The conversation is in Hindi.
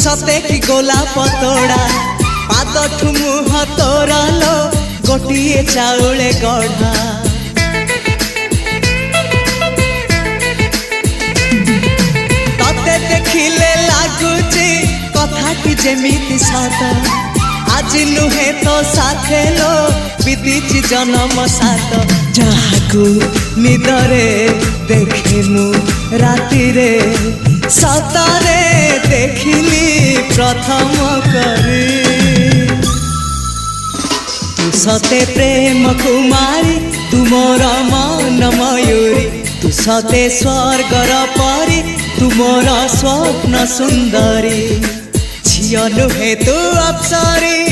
सते कि गोलाप तोड़ा पाद मुह तोर लो गोटे चाउले गढ़ा तते देखिले लगुची कथाटी जेमिति सत आज नुहे तो साथे लो बीतीची जन्म सात जहाकू निदरे देखे मु राति रे सतरे देखिली प्रथम करी तू सते प्रेम कुमारी तू मोर मन मयूरी तू सते स्वर्गर परी तू मोर स्वप्न सुंदरी झियो नुहे तू अप्सरी।